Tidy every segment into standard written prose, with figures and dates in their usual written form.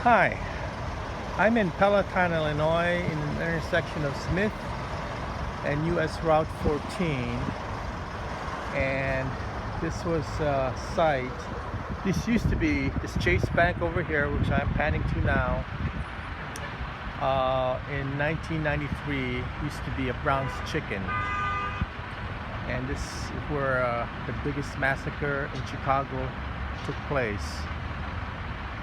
Hi, I'm in Palatine, Illinois, in an intersection of Smith and US Route 14. And this was a site. This used to be this Chase Bank over here, which I'm panning to now. In 1993, used to be a Brown's Chicken. And this is where the biggest massacre in Chicago took place,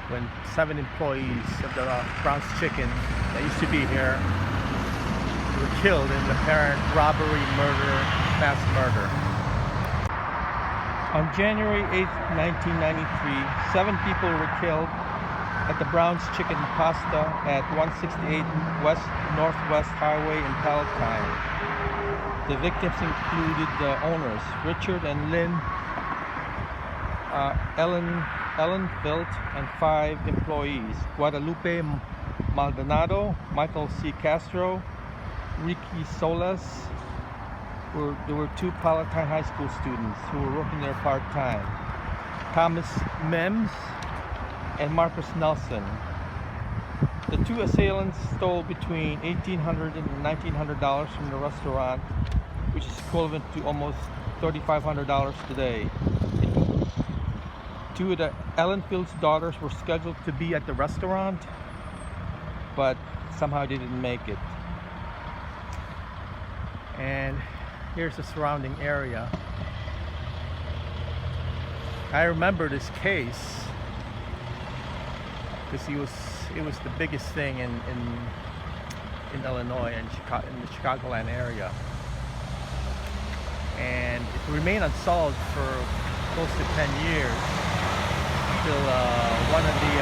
when 7 employees of the Brown's Chicken that used to be here were killed in apparent robbery, mass murder. On January 8, 1993, 7 people were killed at the Brown's Chicken Pasta at 168 West Northwest Highway in Palatine. The victims included the owners, Richard and Lynn Ellen Filt, and 5 employees: Guadalupe Maldonado, Michael C. Castro, Ricky Solas. There were 2 Palatine High School students who were working there part-time: Thomas Mims and Marcus Nelson. The 2 assailants stole between $1,800 and $1,900 from the restaurant, which is equivalent to almost $3,500 today. 2 of the Ellen Field's daughters were scheduled to be at the restaurant, but somehow they didn't make it. And here's the surrounding area. I remember this case because it was the biggest thing in Illinois and in the Chicagoland area, and it remained unsolved for close to 10 years until one of the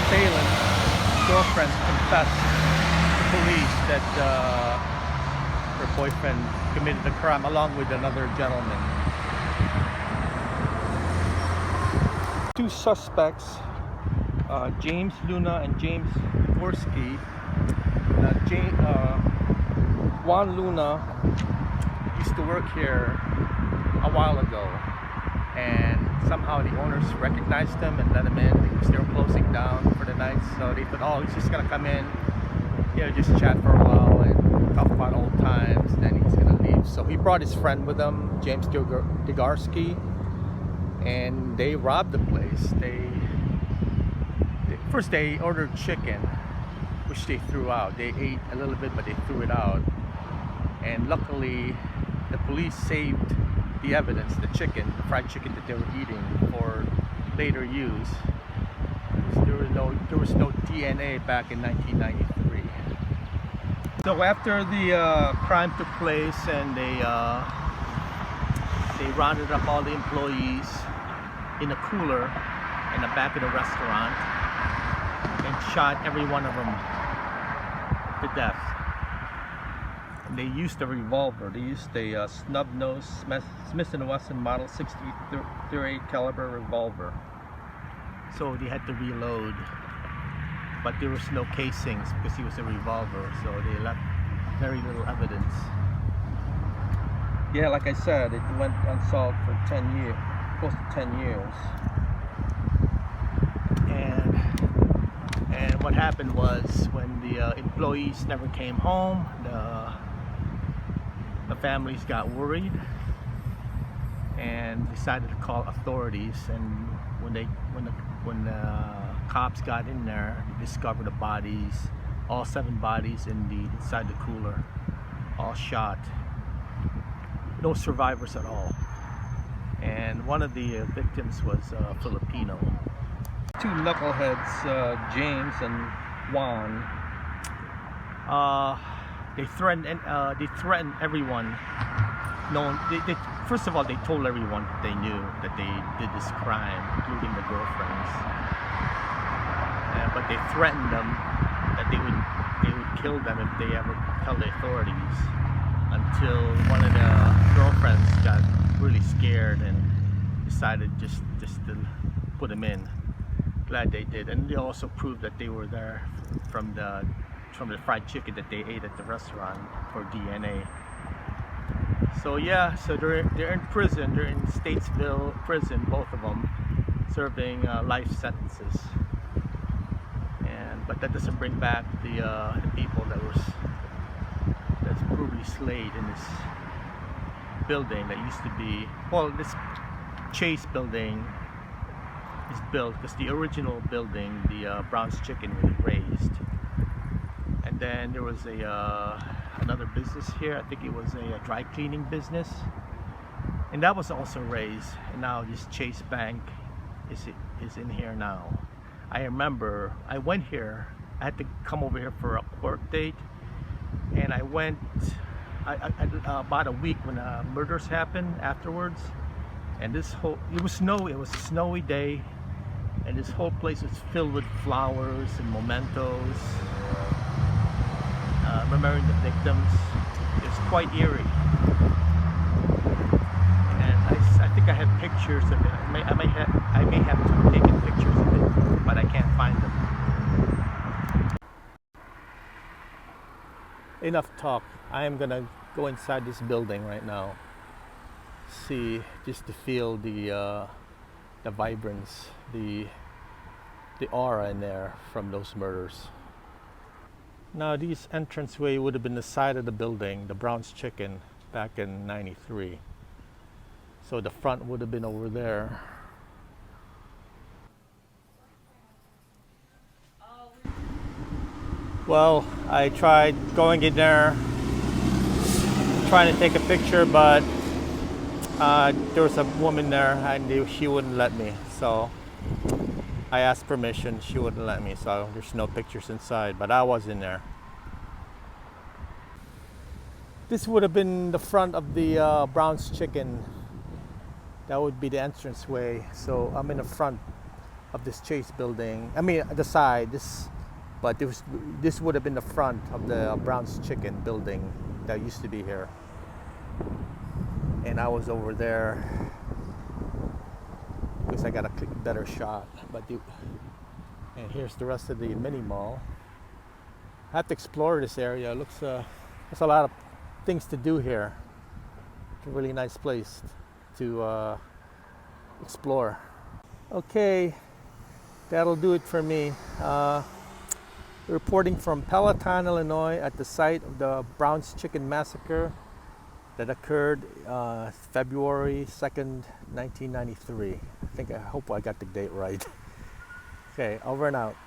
assailants' girlfriends confessed to police that her boyfriend committed the crime along with another gentleman. 2 suspects, James Luna and James Degorski. Juan Luna used to work here a while ago, and somehow the owners recognized him and let him in because they were closing down for the night. So they thought, oh, he's just gonna come in, just chat for a while and talk about old times, then he's gonna leave. So he brought his friend with him, James Degorski, and they robbed the place. First they ordered chicken, which they threw out. They ate a little bit, but they threw it out. And luckily, the police saved the evidence, the chicken, the fried chicken that they were eating, for later use. There was no DNA back in 1993. So after the crime took place, and they rounded up all the employees in a cooler in the back of the restaurant and shot every one of them to death. And they used a revolver. They used a snub-nose Smith & Wesson Model 60-38 caliber revolver. So they had to reload, but there was no casings because it was a revolver, so they left very little evidence. Yeah, like I said, it went unsolved for 10 years, close to 10 years. And what happened was, when the employees never came home, the families got worried and decided to call authorities. And when the cops got in there, they discovered the bodies, all 7 bodies inside the cooler, all shot. No survivors at all. And one of the victims was Filipino. 2 knuckleheads, James and Juan, they threatened everyone. First of all, they told everyone that they knew that they did this crime, including the girlfriends. But they threatened them that they would kill them if they ever tell the authorities, until one of the girlfriends got really scared and decided just to put him in. Glad they did. And they also proved that they were there from the fried chicken that they ate at the restaurant for DNA. So yeah, so they're in prison. They're in Statesville prison, both of them. serving life sentences. But that doesn't bring back the people that's brutally slayed in this building that used to be, well, this Chase building is built because the original building, the Brown's Chicken, was razed, and then there was another business here. I think it was a dry cleaning business, and that was also razed, and now this Chase Bank is in here now. I remember I went here, I had to come over here for a court date, and I went about a week when murders happened afterwards, and it was a snowy day, and this whole place was filled with flowers and mementos, remembering the victims. It was quite eerie, and I think I have pictures of it. I may have taken pictures of it, but I can't find them. Enough talk. I am gonna go inside this building right now. See, just to feel the vibrance, the aura in there from those murders. Now, this entranceway would have been the side of the building, the Brown's Chicken, back in '93. So the front would have been over there. Well, I tried going in there, trying to take a picture, but there was a woman there and she wouldn't let me. So I asked permission, she wouldn't let me. So there's no pictures inside, but I was in there. This would have been the front of the Brown's Chicken. That would be the entranceway. So I'm in the front of this Chase building. I mean, the side. But this would have been the front of the Brown's Chicken building that used to be here. And I was over there because I got a better shot. And here's the rest of the mini mall. I have to explore this area. It looks there's a lot of things to do here. It's a really nice place to explore. Okay, that'll do it for me. Reporting from Palatine, Illinois, at the site of the Brown's Chicken Massacre that occurred February 2nd, 1993. I hope I got the date right. Okay, over and out.